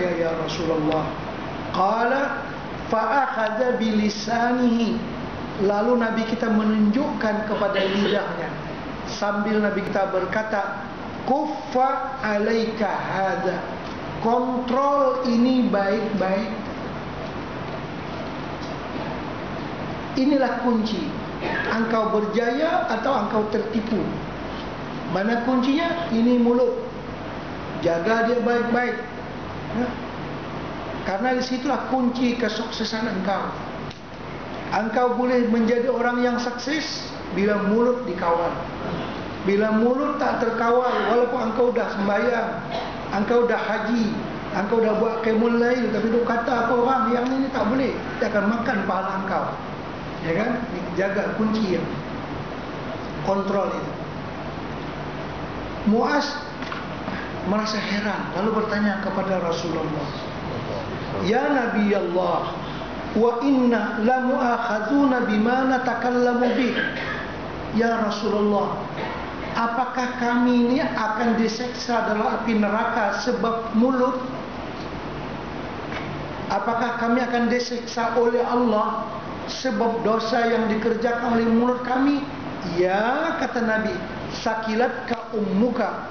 saya ya Rasulullah. Qala fa'akhadha bilisanihi. Lalu Nabi kita menunjukkan kepada lidahnya sambil Nabi kita berkata, kuffa alaika hadha, kontrol ini baik-baik. Inilah kunci, engkau berjaya atau engkau tertipu. Mana kuncinya? Ini mulut. Jaga dia baik-baik, ya. Karena disitulah kunci kesuksesan engkau. Engkau boleh menjadi orang yang sukses bila mulut dikawal. Bila mulut tak terkawal, walaupun engkau dah sembahyang, engkau dah haji, engkau dah buat qiyamul lail, tapi duk kata apa orang yang ini tak boleh, dia akan makan pahala engkau. Ya kan? Jaga kunci yang kontrol itu. Muaz merasa heran lalu bertanya kepada Rasulullah, ya Nabi Allah, wa inna la mu'akhadzuna bima natakallamu bih. Ya Rasulullah, apakah kami ini akan diseksa dalam api neraka sebab mulut? Apakah kami akan diseksa oleh Allah sebab dosa yang dikerjakan oleh mulut kami? Ya, kata Nabi, sakilatka ummuka,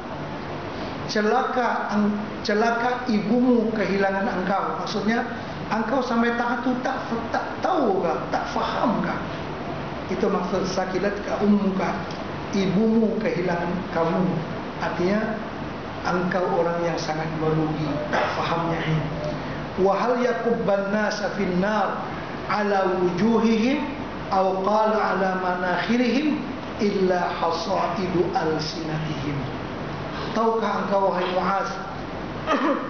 celaka ibumu kehilangan engkau. Maksudnya engkau sampai tahap itu tak tahu kah, tak faham kah? Itu maksud sakilatka ummuka, ibumu kehilangan kamu. Artinya engkau orang yang sangat merugi, tak fahamnya ini. Wa hal yakubban nasa fin nar ala wujuhihim aw qala ala manakhirihim illa hasaidu alsinatihim. Tahukah engkau wahai Muaz,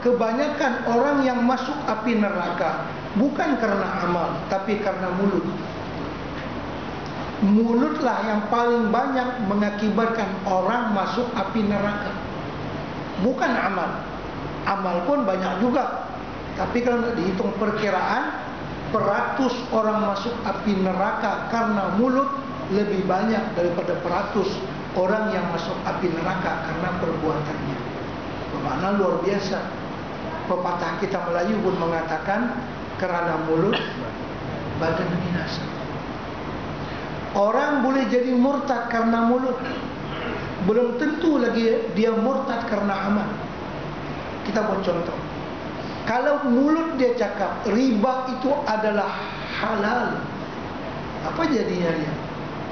kebanyakan orang yang masuk api neraka bukan karena amal, tapi karena mulut. Mulutlah yang paling banyak mengakibatkan orang masuk api neraka, bukan amal. Amal pun banyak juga, tapi kalau dihitung perkiraan, peratus orang masuk api neraka karena mulut lebih banyak daripada peratus orang yang masuk api neraka karena perbuatannya. Bermakna luar biasa. Pepatah kita Melayu pun mengatakan, kerana mulut badan binasa. Orang boleh jadi murtad karena mulut, belum tentu lagi dia murtad karena amal. Kita buat contoh. Kalau mulut dia cakap riba itu adalah halal, apa jadinya dia?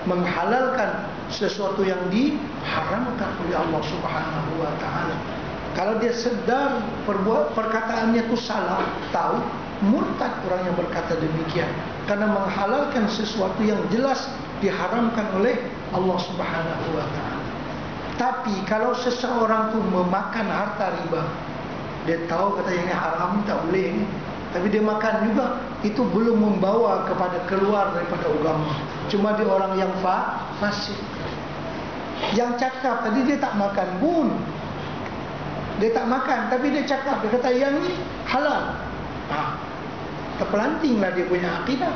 Menghalalkan sesuatu yang diharamkan oleh Allah Subhanahu wa taala. Kalau dia sedar perkataannya itu salah, tahu, murtad orang yang berkata demikian, karena menghalalkan sesuatu yang jelas diharamkan oleh Allah Subhanahu wa taala. Tapi kalau seseorang tu memakan harta riba, dia tahu kata yang ini haram, tak boleh ni, tapi dia makan juga, itu belum membawa kepada keluar daripada agama. Cuma dia orang yang fasik. Yang cakap tadi dia tak makan pun, dia tak makan, tapi dia cakap, dia kata yang ni halal. Terpelantinglah dia punya akidah,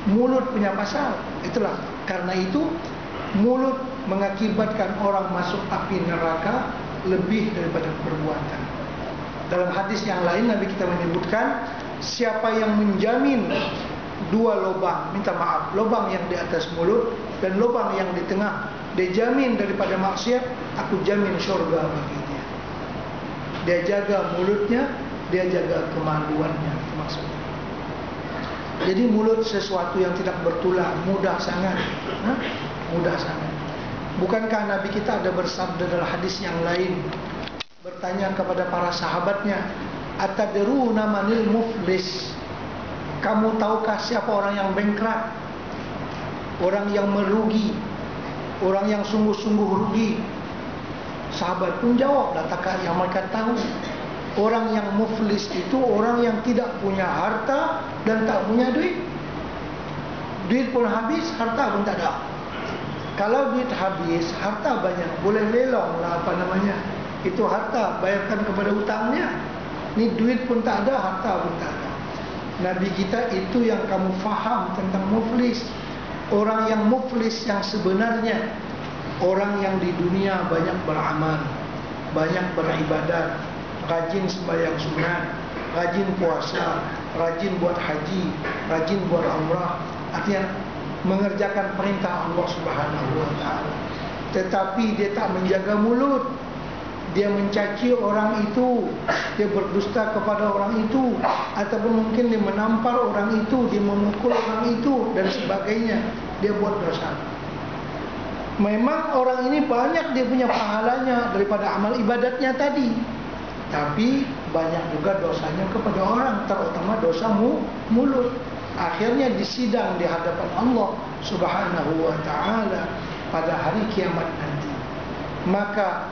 mulut punya pasal. Itulah karena itu mulut mengakibatkan orang masuk api neraka lebih daripada perbuatan. Dalam hadis yang lain Nabi kita menyebutkan, siapa yang menjamin dua lubang, minta maaf, lubang yang di atas mulut dan lubang yang di tengah, dia jamin daripada maksiat, aku jamin syurga bagi dia. Dia jaga mulutnya, dia jaga kemaluannya, itu maksudnya. Jadi mulut sesuatu yang tidak bertulang, mudah sangat, mudah sangat. Bukankah Nabi kita ada bersabda dalam hadis yang lain, bertanya kepada para sahabatnya, atadruna manil muflis, kamu tahukah siapa orang yang bankrupt, orang yang merugi, orang yang sungguh-sungguh rugi? Sahabat pun jawab, takkan yang mereka tahu. Orang yang muflis itu orang yang tidak punya harta dan tak punya duit. Duit pun habis, harta pun tak ada. Kalau duit habis, harta banyak, boleh lelong lah apa namanya, itu harta, bayarkan kepada hutangnya. Ni duit pun tak ada, harta pun tak ada. Nabi kita itu yang kamu faham tentang muflis. Orang yang muflis yang sebenarnya, orang yang di dunia banyak beramal, banyak beribadat, rajin sembahyang sunat, rajin puasa, rajin buat haji, rajin buat umrah, artinya mengerjakan perintah Allah Subhanahu wa taala. Tetapi dia tak menjaga mulut. Dia mencaci orang itu, dia berdusta kepada orang itu, ataupun mungkin dia menampar orang itu, dia memukul orang itu dan sebagainya. Dia buat dosa. Memang orang ini banyak dia punya pahalanya daripada amal ibadatnya tadi, tapi banyak juga dosanya kepada orang, terutama dosa mulut. Akhirnya disidang di hadapan Allah Subhanahu wa taala pada hari kiamat nanti. Maka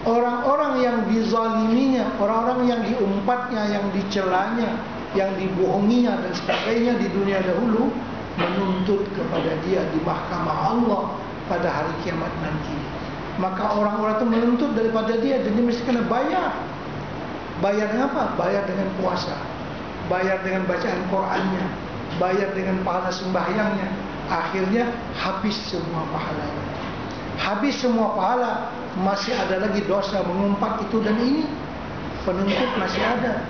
orang-orang yang dizaliminya, orang-orang yang diumpatnya, yang dicelanya, yang dibohonginya dan sebagainya di dunia dahulu, menuntut kepada dia di mahkamah Allah pada hari kiamat nanti. Maka orang-orang itu menuntut daripada dia dan dia mesti kena bayar. Bayar dengan apa? Bayar dengan puasa, bayar dengan bacaan Qurannya, bayar dengan pahala sembahyangnya. Akhirnya habis semua pahalanya. Habis semua pahala, masih ada lagi dosa mengumpat itu dan ini. Penuntut masih ada,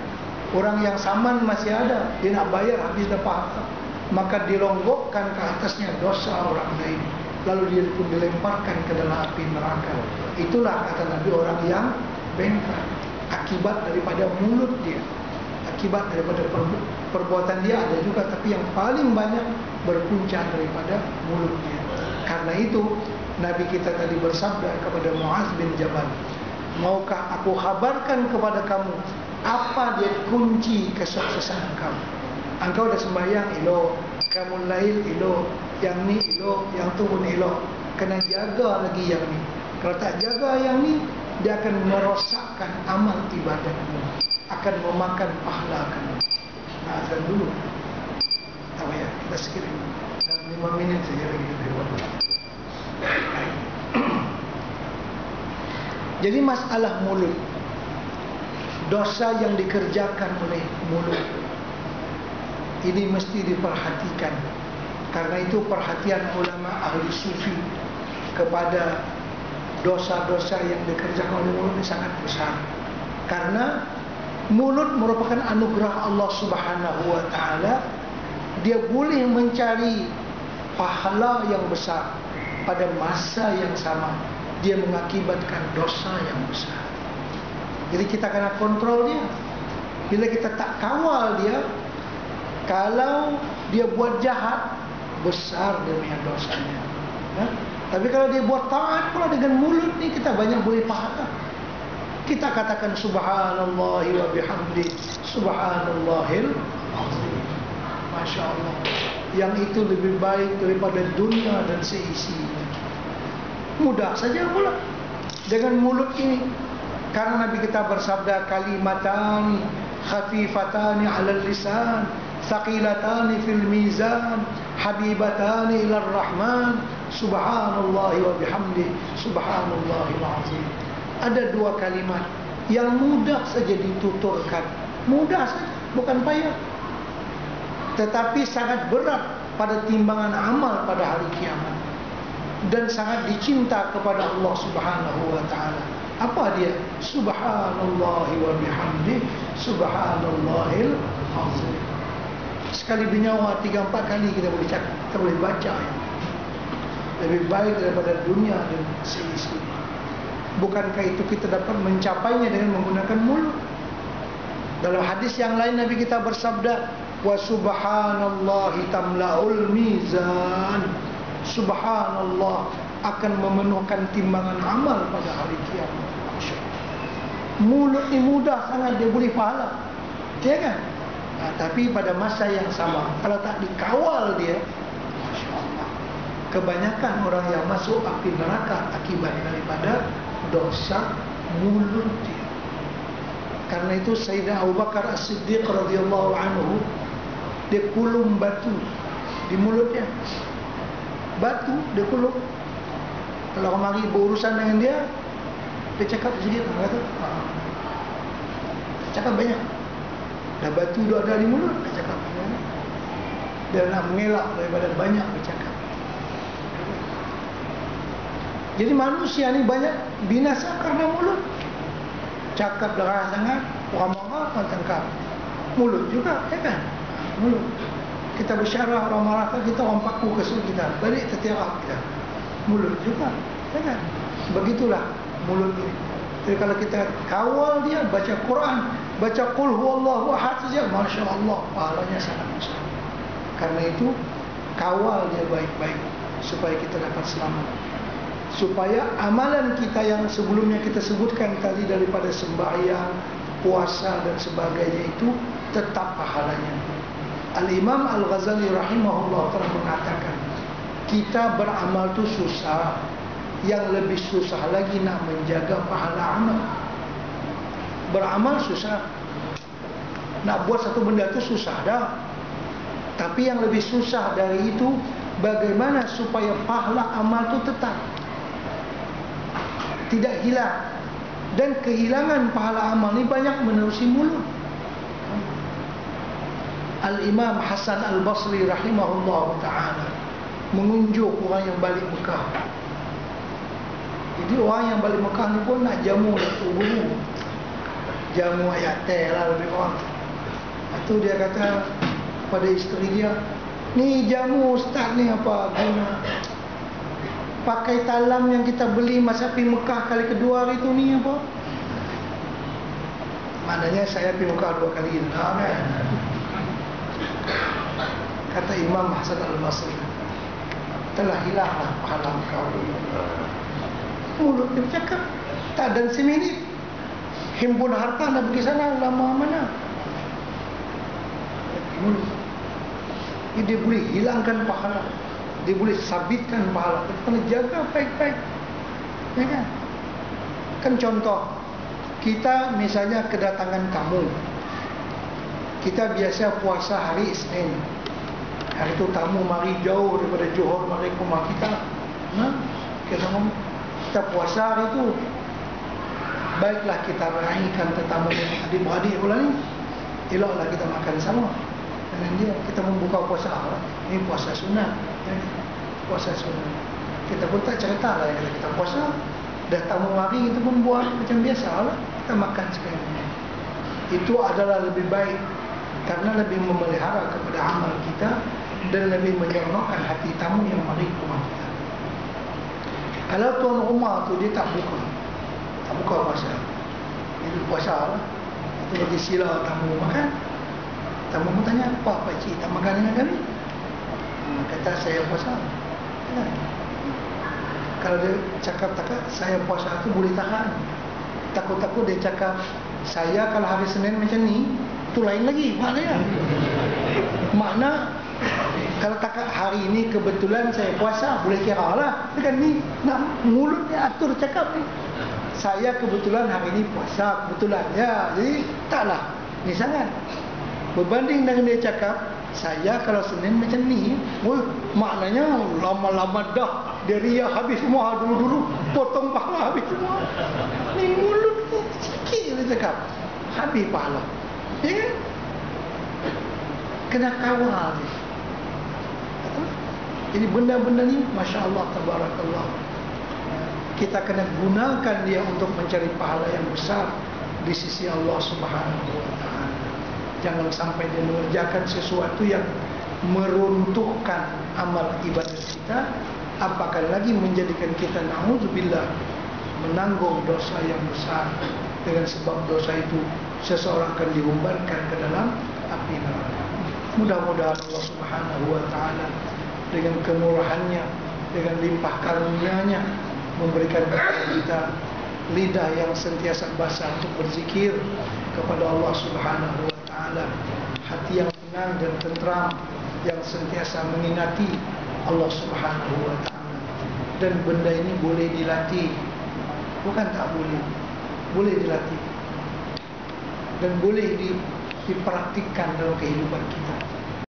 orang yang saman masih ada, dia nak bayar habis dah pahala. Maka dilonggokkan ke atasnya dosa orang lain, lalu dia pun dilemparkan ke dalam api neraka. Itulah kata Nabi orang yang bengkak, akibat daripada mulut dia, akibat daripada perbuatan dia ada juga, tapi yang paling banyak berpunca daripada mulut dia. Karena itu Nabi kita tadi bersabda kepada Muaz bin Jabal, maukah aku kabarkan kepada kamu apa dia kunci kesuksesan kamu? Engkau dah sembahyang elok, kamu lail elok, yang ni elok, yang tu pun elok, kena jaga lagi yang ni. Kalau tak jaga yang ni, dia akan merosakkan amal ibadahmu, akan memakan pahala kamu. Nah, azan dulu. Tak payah, kita skip dalam 5 minit saja lagi kita buat. Jadi masalah mulut, dosa yang dikerjakan oleh mulut ini mesti diperhatikan. Karena itu perhatian ulama ahli sufi kepada dosa-dosa yang dikerjakan oleh mulut ini sangat besar. Karena mulut merupakan anugerah Allah Subhanahu wa taala. Dia boleh mencari pahala yang besar, pada masa yang sama dia mengakibatkan dosa yang besar. Jadi kita kena kontrol dia. Bila kita tak kawal dia, kalau dia buat jahat, besar demi dosanya. Tapi kalau dia buat taat pula dengan mulut ni, kita banyak boleh pahala. Kita katakan subhanallah wa bihamdi, subhanallahil azim. Masya Allah. Yang itu lebih baik daripada dunia dan seisinya. Mudah saja pula dengan mulut ini. Karena Nabi kita bersabda, kalimatani khafifatani 'alal lisan, thaqilatani fil mizan, habibatani ilar rahman, subhanallah wa bihamdi, subhanallahil azim. Ada dua kalimat yang mudah saja dituturkan, mudah saja, bukan payah, tetapi sangat berat pada timbangan amal pada hari kiamat, dan sangat dicinta kepada Allah Subhanahu wa taala. Apa dia? Subhanallah wa bihamdi, subhanallahil azim. Sekali bernyawa 3-4 kali kita boleh cakap, kita boleh baca. Lebih baik daripada dunia dan seisinya. Bukankah itu kita dapat mencapainya dengan menggunakan mulut? Dalam hadis yang lain Nabi kita bersabda, wa subhanallahi tamla'ul mizan. Subhanallah akan memenuhkan timbangan amal pada hari kiamat. Mulut ini mudah sangat dia boleh pahala, ya kan? Tapi pada masa yang sama, kalau tak dikawal dia, Masya Allah, kebanyakan orang yang masuk api neraka akibat daripada dosa mulut dia. Karena itu Sayyidina Abu Bakar As-Siddiq radhiyallahu anhu, dia kulum batu di mulutnya. Batu dia kulum. Kalau mari berurusan dengan dia, dia cakap sedikit, kata, cakap banyak. Dah batu dah ada di mulut, dia cakap banyak. Dia nak mengelak daripada banyak bercakap. Jadi manusia ni banyak binasa karena mulut. Cakap darah sangat, orang marah akan tangkap. Mulut juga, ya kan? Mulut. Kita bersyarah orang marah kita, orang paku kesel kita, balik tertiarap kita. Mulut juga, ya kan? Begitulah mulut ini. Jadi kalau kita kawal dia, baca Quran, baca Qul huwallahu ahad saja, Masya Allah, pahalanya sangat besar. Karena itu kawal dia baik-baik supaya kita dapat selamat, supaya amalan kita yang sebelumnya kita sebutkan tadi daripada sembahyang, puasa dan sebagainya itu tetap pahalanya. Al-Imam Al-Ghazali rahimahullah telah mengatakan, kita beramal itu susah, yang lebih susah lagi nak menjaga pahala amal. Beramal susah, nak buat satu benda itu susah dah. Tapi yang lebih susah dari itu, bagaimana supaya pahala amal itu tetap tidak hilang. Dan kehilangan pahala amal ini banyak menerusi mulut. Al-Imam Hasan Al-Basri rahimahullah ta'ala mengunjuk orang yang balik Mekah. Jadi orang yang balik Mekah ni pun nak jamu Datuk Guru, jamu ayat teh lah lebih orang. Itu dia kata pada isteri dia, ni jamu ustaz ni apa guna? Pakai talam yang kita beli masa pergi Mekah kali kedua hari tu ni apa? Maknanya saya pergi Mekah 2 kali dah kan. Kata Imam Hasan Al-Basri, telah hilanglah pahala kau. Mulut dia bercakap, tak dan seminit himpun harta nak pergi sana lama mana. Mulut dia boleh hilangkan pahala, dia boleh sabitkan pahala. Kita kena jaga baik-baik, ya kan? Kan contoh, kita misalnya kedatangan tamu, kita biasa puasa hari Isnin. Hari itu tamu mari jauh daripada Johor mari ke rumah kita. Kita puasa hari itu. Baiklah kita meraihkan tetamu adik-beradik pula ni. Eloklah kita makan sama dengan dia. Kita membuka puasa. Ini puasa sunat. Puasa sunat. Kita pun tak cerita lah yang kita puasa. Dah tamu mari kita pun buat macam biasa lah. Kita makan sekali. Itu adalah lebih baik, karena lebih memelihara kepada amal kita dan lebih menyeronokkan hati tamu yang mari ke rumah kita. Kalau tuan rumah tu dia tak buka puasa, itu puasa lah, itu bagi sila tamu makan. Tamu pun tanya, apa pakcik tak makan dengan kami? Kata saya puasa. Kalau dia cakap saya puasa tu boleh tahan. Takut-takut dia cakap saya kalau hari Senin macam ni, itu lain lagi maknanya. Makna kalau takat hari ini kebetulan saya puasa, boleh kira lah. Kan ni nak mulut dia atur cakap ni. Saya kebetulan hari ini puasa, kebetulan ya. Jadi taklah ni sangat. Berbanding dengan dia cakap saya kalau Senin macam ni, maknanya lama-lama dah dia ria habis semua dulu-dulu, potong pahala habis semua. Ni mulut ni sikit dia cakap, habis pahala. Ya kan? Kena kawal. Jadi benda-benda ni Masya Allah, Tabarakallah, kita kena gunakan dia untuk mencari pahala yang besar di sisi Allah Subhanahu wa ta'ala. Jangan sampai dia mengerjakan sesuatu yang meruntuhkan amal ibadah kita, apakah lagi menjadikan kita na'udzubillah menanggung dosa yang besar. Dengan sebab dosa itu seseorang akan diumbarkan ke dalam api neraka. Mudah-mudahan Allah Subhanahu wa ta'ala dengan kemurahannya, dengan limpah karunia-Nya memberikan kepada kita lidah yang sentiasa basah untuk berzikir kepada Allah Subhanahu wa ta'ala, hati yang tenang dan tentram yang sentiasa mengingati Allah Subhanahu wa ta'ala. Dan benda ini boleh dilatih, bukan tak boleh, boleh dilatih dan boleh dipraktikkan dalam kehidupan kita.